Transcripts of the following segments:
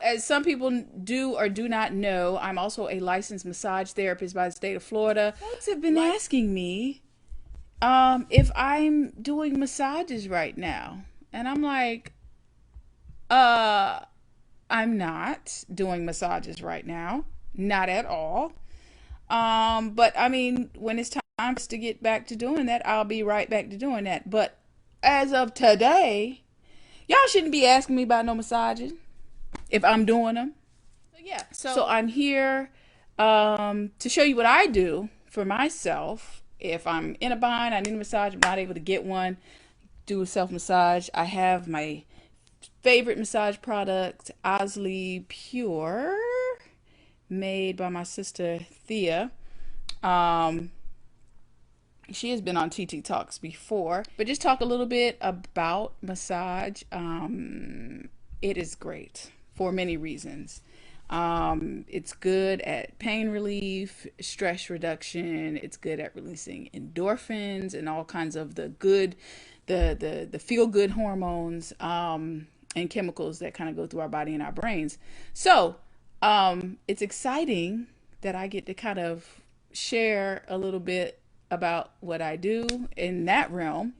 as some people do or do not know, I'm also a licensed massage therapist by the state of Florida. Folks have been asking me if I'm doing massages right now. And I'm like, uh, I'm not doing massages right now. Not at all. But I mean, when it's time to get back to doing that, I'll be right back to doing that. But as of today, y'all shouldn't be asking me about no massages if I'm doing them. So yeah, so I'm here to show you what I do for myself. If I'm in a bind, I need a massage, I'm not able to get one, do a self massage. I have my favorite massage product, Osley Pure, made by my sister Thea. Um, she has been on TT Talks before, but just talk a little bit about massage. It is great for many reasons. It's good at pain relief, stress reduction. It's good at releasing endorphins and all kinds of the good, the feel good hormones, and chemicals that kind of go through our body and our brains. So, it's exciting that I get to kind of share a little bit about what I do in that realm.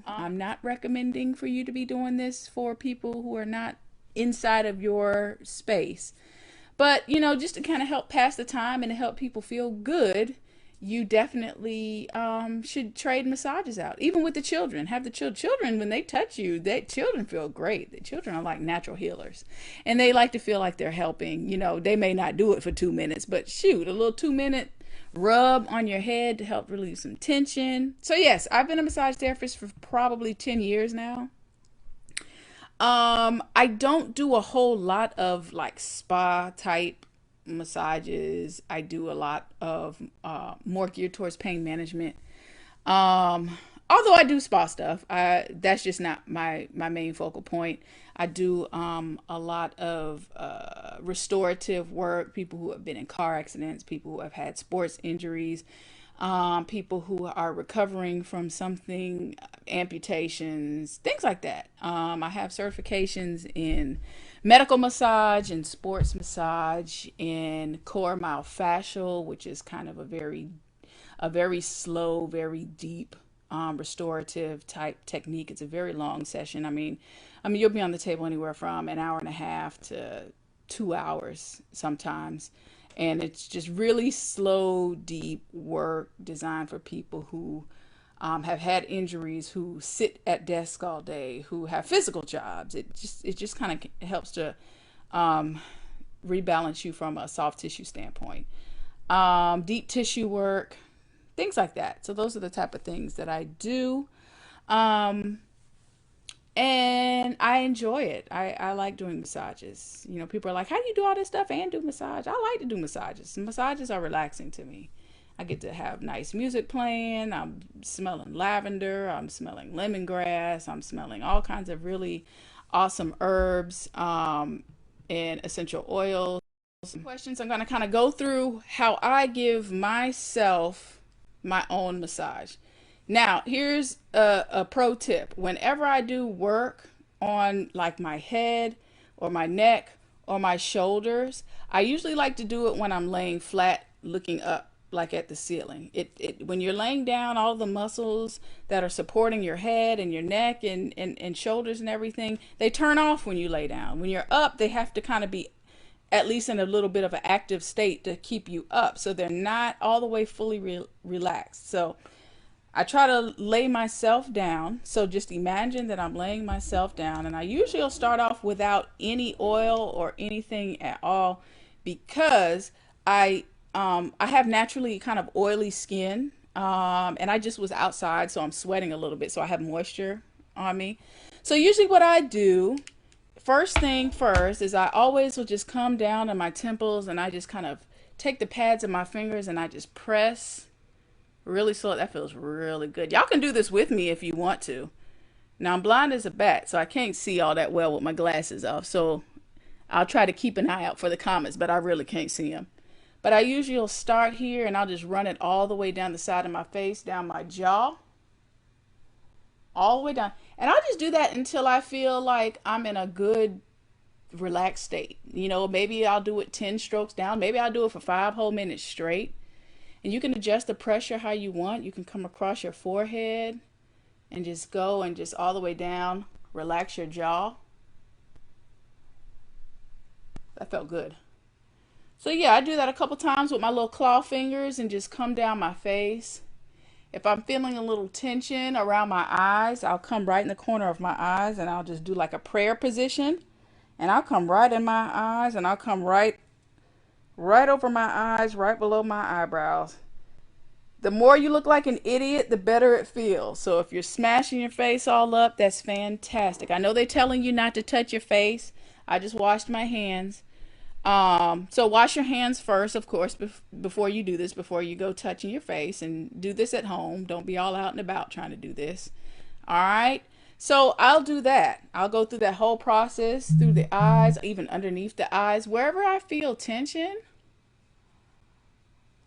I'm not recommending for you to be doing this for people who are not inside of your space. But, you know, just to kind of help pass the time and to help people feel good, you definitely should trade massages out. Even with the children. Have the children, when they touch you, children feel great. The children are like natural healers. And they like to feel like they're helping. You know, they may not do it for 2 minutes, but shoot, a little 2-minute rub on your head to help relieve some tension. So yes, I've been a massage therapist for probably 10 years now. I don't do a whole lot of like spa type massages. I do a lot of more geared towards pain management. Although I do spa stuff, that's just not my main focal point. I do a lot of restorative work. People who have been in car accidents, people who have had sports injuries, people who are recovering from something, amputations, things like that. I have certifications in medical massage and sports massage, in core myofascial, which is kind of a very slow, very deep restorative type technique. It's a very long session. I mean, you'll be on the table anywhere from an hour and a half to 2 hours sometimes. And it's just really slow, deep work designed for people who have had injuries, who sit at desks all day, who have physical jobs. It just kind of helps to rebalance you from a soft tissue standpoint. Deep tissue work, things like that. So those are the type of things that I do. Um, and I enjoy it. I like doing massages. You know, people are like, how do you do all this stuff and do massage? I like to do massages. Massages are relaxing to me. I get to have nice music playing. I'm smelling lavender. I'm smelling lemongrass. I'm smelling all kinds of really awesome herbs and essential oils. Questions. I'm going to kind of go through how I give myself my own massage. Now, here's a pro tip. Whenever I do work on like my head or my neck or my shoulders, I usually like to do it when I'm laying flat, looking up, like at the ceiling. When you're laying down, all the muscles that are supporting your head and your neck and shoulders and everything, they turn off when you lay down. When you're up, they have to kind of be at least in a little bit of an active state to keep you up. So they're not all the way fully relaxed. So I try to lay myself down. So just imagine that I'm laying myself down, and I usually will start off without any oil or anything at all, because I have naturally kind of oily skin, and I just was outside, so I'm sweating a little bit, so I have moisture on me. So usually what I do, first thing first, is I always will just come down on my temples, and I just kind of take the pads of my fingers and I just press really slow. That feels really good. Y'all can do this with me if you want to. Now I'm blind as a bat, so I can't see all that well with my glasses off. So I'll try to keep an eye out for the comments, but I really can't see them. But I usually will start here and I'll just run it all the way down the side of my face, down my jaw, all the way down. And I'll just do that until I feel like I'm in a good relaxed state. You know, maybe I'll do it 10 strokes down. Maybe I'll do it for 5 whole minutes straight. And you can adjust the pressure how you want. You can come across your forehead and just go and just all the way down. Relax your jaw. That felt good. So yeah, I do that a couple times with my little claw fingers and just come down my face. If I'm feeling a little tension around my eyes, I'll come right in the corner of my eyes and I'll just do like a prayer position. And I'll come right in my eyes and I'll come right over my eyes, right below my eyebrows. The more you look like an idiot, the better it feels. So if you're smashing your face all up, that's fantastic. I know they're telling you not to touch your face. I just washed my hands. So wash your hands first, of course, before you do this, before you go touching your face, and do this at home. Don't be all out and about trying to do this. All right. So I'll do that. I'll go through that whole process through the eyes, even underneath the eyes, wherever I feel tension.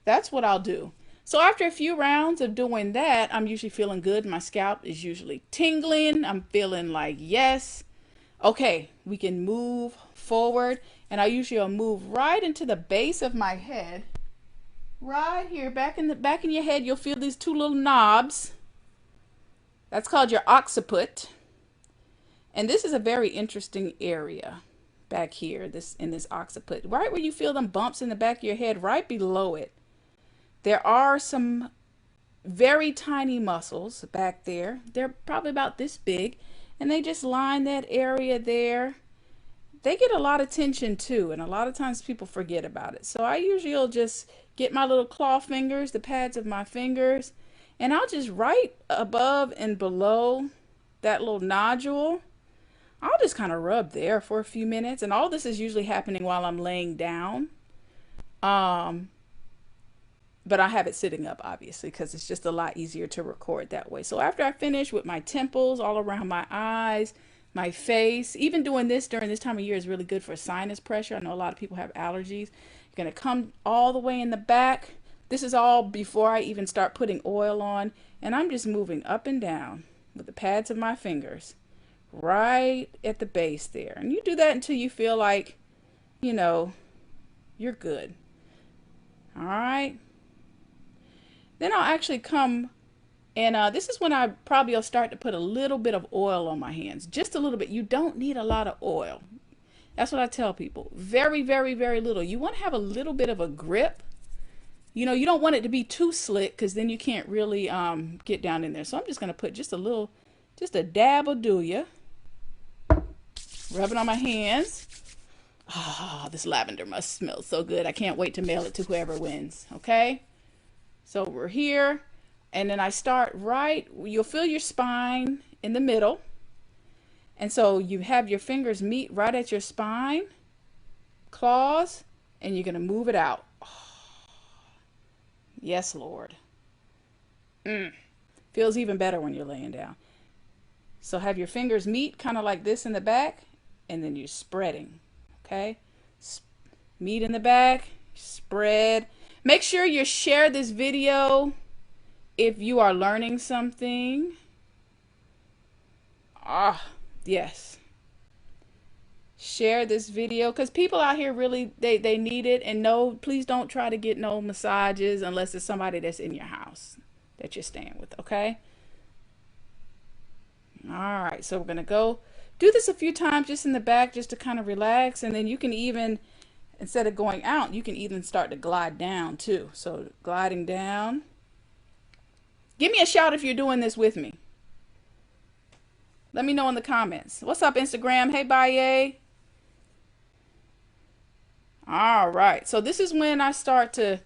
That's what I'll do. So after a few rounds of doing that, I'm usually feeling good. My scalp is usually tingling. I'm feeling like, yes, okay, we can move forward. And I usually will move right into the base of my head. Right here, back in your head, you'll feel these two little knobs. That's called your occiput. And this is a very interesting area back here, in this occiput. Right where you feel them bumps in the back of your head, right below it. There are some very tiny muscles back there. They're probably about this big. And they just line that area there. They get a lot of tension too, and a lot of times people forget about it. So I usually will just get my little claw fingers, the pads of my fingers, and I'll just right above and below that little nodule, I'll just kind of rub there for a few minutes. And all this is usually happening while I'm laying down. But I have it sitting up, obviously, because it's just a lot easier to record that way. So after I finish with my temples, all around my eyes, my face, even doing this during this time of year is really good for sinus pressure. I know a lot of people have allergies. You're going to come all the way in the back. This is all before I even start putting oil on. And I'm just moving up and down with the pads of my fingers right at the base there. And you do that until you feel like, you know, you're good. All right. Then I'll actually come. And this is when I probably will start to put a little bit of oil on my hands. Just a little bit. You don't need a lot of oil. That's what I tell people. Very, very, very little. You want to have a little bit of a grip. You know, you don't want it to be too slick because then you can't really get down in there. So I'm just going to put just a dab will do ya. Rub it on my hands. Ah, this lavender must smell so good. I can't wait to mail it to whoever wins. Okay? So we're here. And then I start right, you'll feel your spine in the middle. And so you have your fingers meet right at your spine, claws, and you're going to move it out. Oh, yes, Lord. Feels even better when you're laying down. So have your fingers meet kind of like this in the back, and then you're spreading. Okay? Meet in the back, spread. Make sure you share this video if you are learning something. Yes. Share this video because people out here really, they need it. And no, please don't try to get no massages unless it's somebody that's in your house that you're staying with, okay? All right, so we're going to go do this a few times just in the back just to kind of relax. And then you can even, instead of going out, you can even start to glide down too. So gliding down. Give me a shout if you're doing this with me. Let me know in the comments. What's up, Instagram? Hey, Baye. All right. So this is when I start to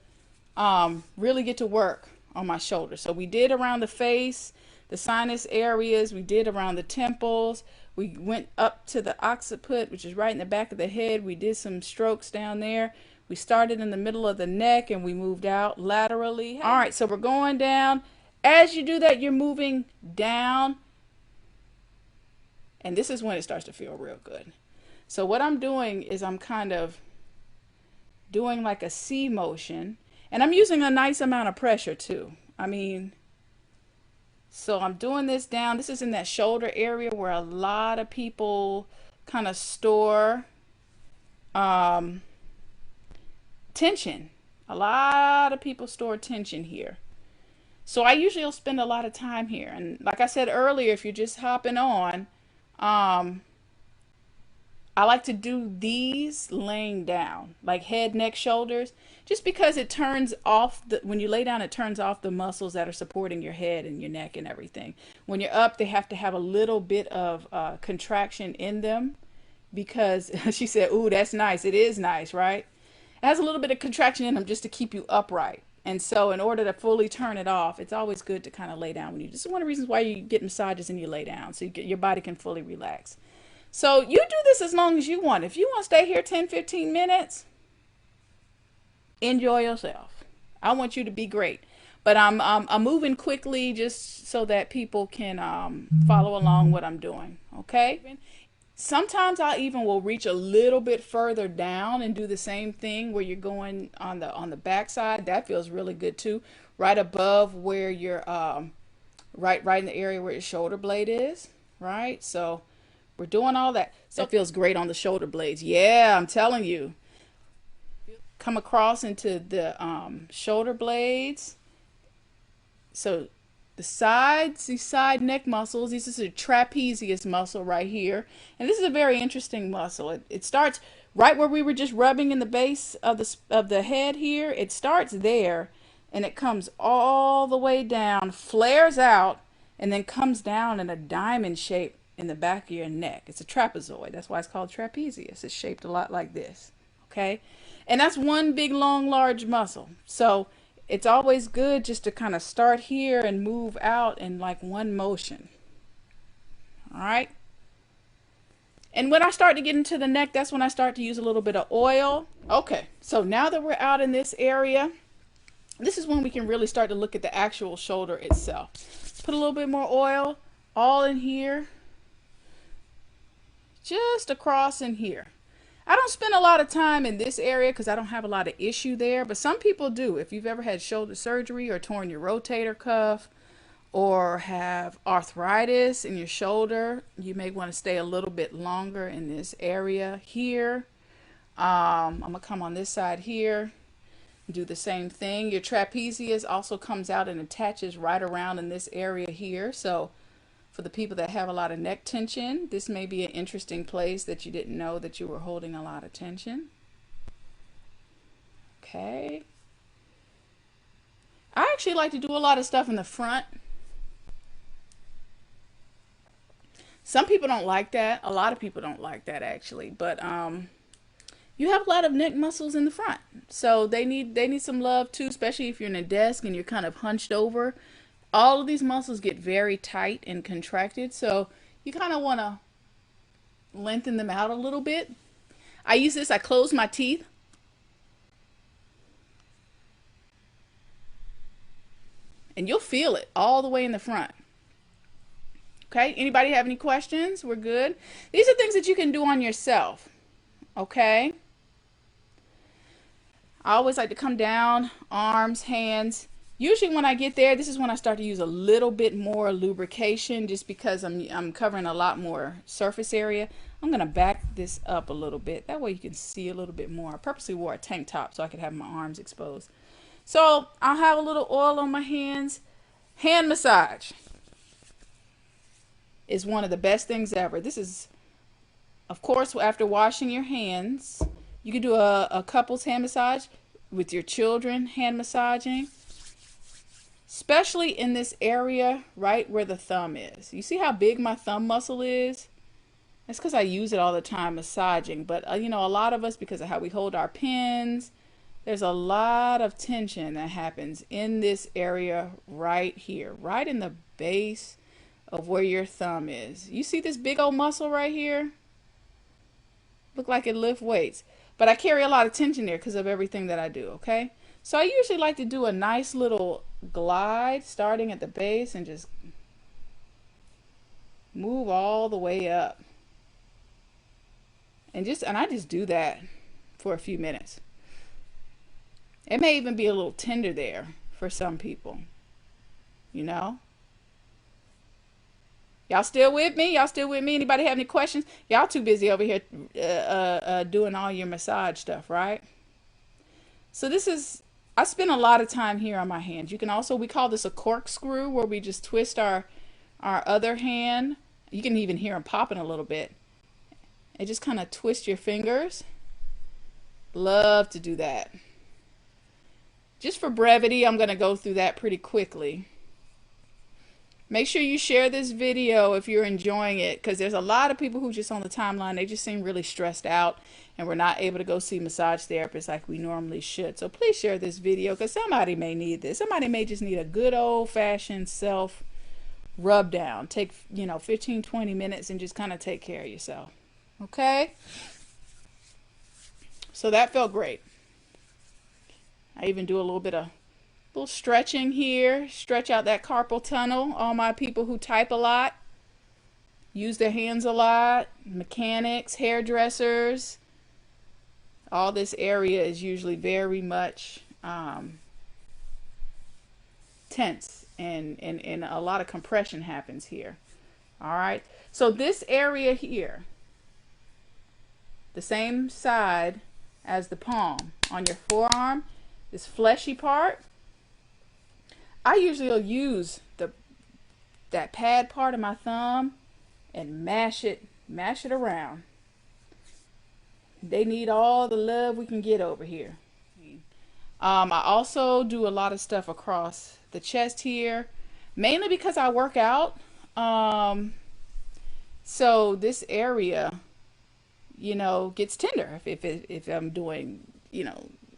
really get to work on my shoulders. So we did around the face, the sinus areas. We did around the temples. We went up to the occiput, which is right in the back of the head. We did some strokes down there. We started in the middle of the neck and we moved out laterally. All right. So we're going down. As you do that, you're moving down. And this is when it starts to feel real good. So what I'm doing is I'm kind of doing like a C motion. And I'm using a nice amount of pressure too. I mean, so I'm doing this down. This is in that shoulder area where a lot of people kind of store um, tension. A lot of people store tension here. So I usually will spend a lot of time here. And like I said earlier, if you're just hopping on, um, I like to do these laying down, like head, neck, shoulders, just because it turns off when you lay down, it turns off the muscles that are supporting your head and your neck and everything. When you're up, they have to have a little bit of contraction in them because she said, "Ooh, that's nice." It is nice, right? It has a little bit of contraction in them just to keep you upright. And so in order to fully turn it off, it's always good to kind of lay down when you, this is one of the reasons why you get massages and you lay down, so your body can fully relax. So you do this as long as you want. If you want to stay here 10, 15 minutes, enjoy yourself. I want you to be great. But I'm moving quickly just so that people can follow along what I'm doing. Okay? Sometimes I even will reach a little bit further down and do the same thing where you're going on the back side. That feels really good too. Right above where your right in the area where your shoulder blade is. Right? So we're doing all that. So it feels great on the shoulder blades. Yeah, I'm telling you. Come across into the shoulder blades. So the sides, these side neck muscles, this is a trapezius muscle right here. And this is a very interesting muscle. It starts right where we were just rubbing in the base of the head here. It starts there and it comes all the way down, flares out, and then comes down in a diamond shape in the back of your neck. It's a trapezoid. That's why it's called trapezius. It's shaped a lot like this. Okay? And that's one big, long, large muscle. So it's always good just to kind of start here and move out in like one motion. All right? And when I start to get into the neck, that's when I start to use a little bit of oil. Okay, so now that we're out in this area, this is when we can really start to look at the actual shoulder itself. Put a little bit more oil all in here, just across in here. I don't spend a lot of time in this area because I don't have a lot of issue there, but some people do. If you've ever had shoulder surgery or torn your rotator cuff or have arthritis in your shoulder, you may want to stay a little bit longer in this area here. I'm going to come on this side here, do the same thing. Your trapezius also comes out and attaches right around in this area here. So for the people that have a lot of neck tension, this may be an interesting place that you didn't know that you were holding a lot of tension. Okay. I actually like to do a lot of stuff in the front. Some people don't like that. A lot of people don't like that actually, but you have a lot of neck muscles in the front. So they need some love too, especially if you're in a desk and you're kind of hunched over. All of these muscles get very tight and contracted, so you kind of want to lengthen them out a little bit. I use this, I close my teeth. And you'll feel it all the way in the front. Okay, anybody have any questions? We're good. These are things that you can do on yourself. Okay. I always like to come down, arms, hands. Usually when I get there, this is when I start to use a little bit more lubrication just because I'm covering a lot more surface area. I'm going to back this up a little bit. That way you can see a little bit more. I purposely wore a tank top so I could have my arms exposed. So I'll have a little oil on my hands. Hand massage is one of the best things ever. This is, of course, after washing your hands. You can do a couple's hand massage with your children, hand massaging. Especially in this area right where the thumb is. You see how big my thumb muscle is? That's because I use it all the time massaging. But you know, a lot of us, because of how we hold our pens, there's a lot of tension that happens in this area right here, right in the base of where your thumb is. You see this big old muscle right here? Look like it lifts weights. But I carry a lot of tension there because of everything that I do, okay? So I usually like to do a nice little glide starting at the base and just move all the way up. And I just do that for a few minutes. It may even be a little tender there for some people, you know? Y'all still with me? Y'all still with me? Anybody have any questions? Y'all too busy over here doing all your massage stuff, right? So this is, I spend a lot of time here on my hands. You can also, we call this a corkscrew, where we just twist our other hand. You can even hear them popping a little bit. And just kind of twist your fingers. Love to do that. Just for brevity, I'm going to go through that pretty quickly. Make sure you share this video if you're enjoying it, because there's a lot of people who just on the timeline, they just seem really stressed out and we're not able to go see massage therapists like we normally should. So please share this video, because somebody may need this. Somebody may just need a good old-fashioned self rub down. Take, 15-20 minutes and just kind of take care of yourself. Okay? So that felt great. I even do a little stretching here. Stretch out that carpal tunnel. All my people who type a lot, use their hands a lot, mechanics, hairdressers, all this area is usually very much tense, and a lot of compression happens here. All right. So this area here, the same side as the palm on your forearm, this fleshy part, I usually will use that pad part of my thumb and mash it around. They need all the love we can get over here. I also do a lot of stuff across the chest here, mainly because I work out. So this area, gets tender if I'm doing,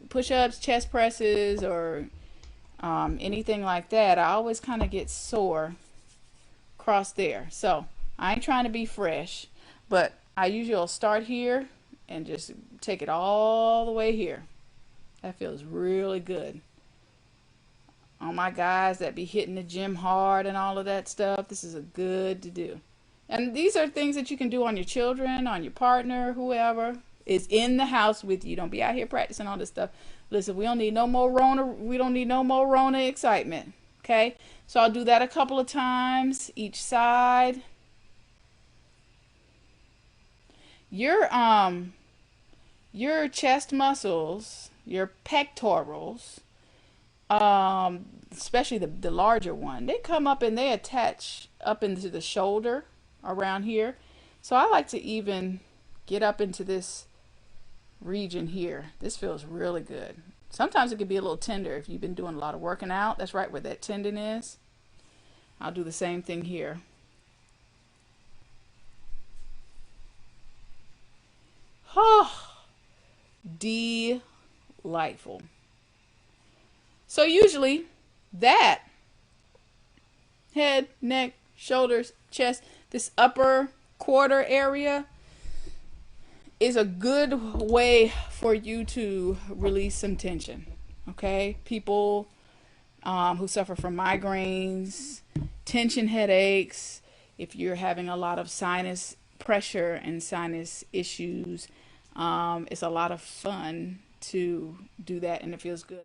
push-ups, chest presses, or anything like that. I always kind of get sore across there. So I ain't trying to be fresh, but I usually will start here and just take it all the way here. That feels really good. All my guys that be hitting the gym hard and all of that stuff, this is a good to do. And these are things that you can do on your children, on your partner, whoever is in the house with you. Don't be out here practicing all this stuff. Listen, we don't need no more Rona. We don't need no more Rona excitement. Okay, so I'll do that a couple of times each side. Your chest muscles, your pectorals, especially the larger one, they come up and they attach up into the shoulder around here. So I like to even get up into this region here. This feels really good. Sometimes it can be a little tender if you've been doing a lot of working out. That's right where that tendon is. I'll do the same thing here. Oh, delightful. So usually that head, neck, shoulders, chest, this upper quarter area is a good way for you to release some tension. Okay, people who suffer from migraines, tension headaches, if you're having a lot of sinus pressure and sinus issues, it's a lot of fun to do that, and it feels good.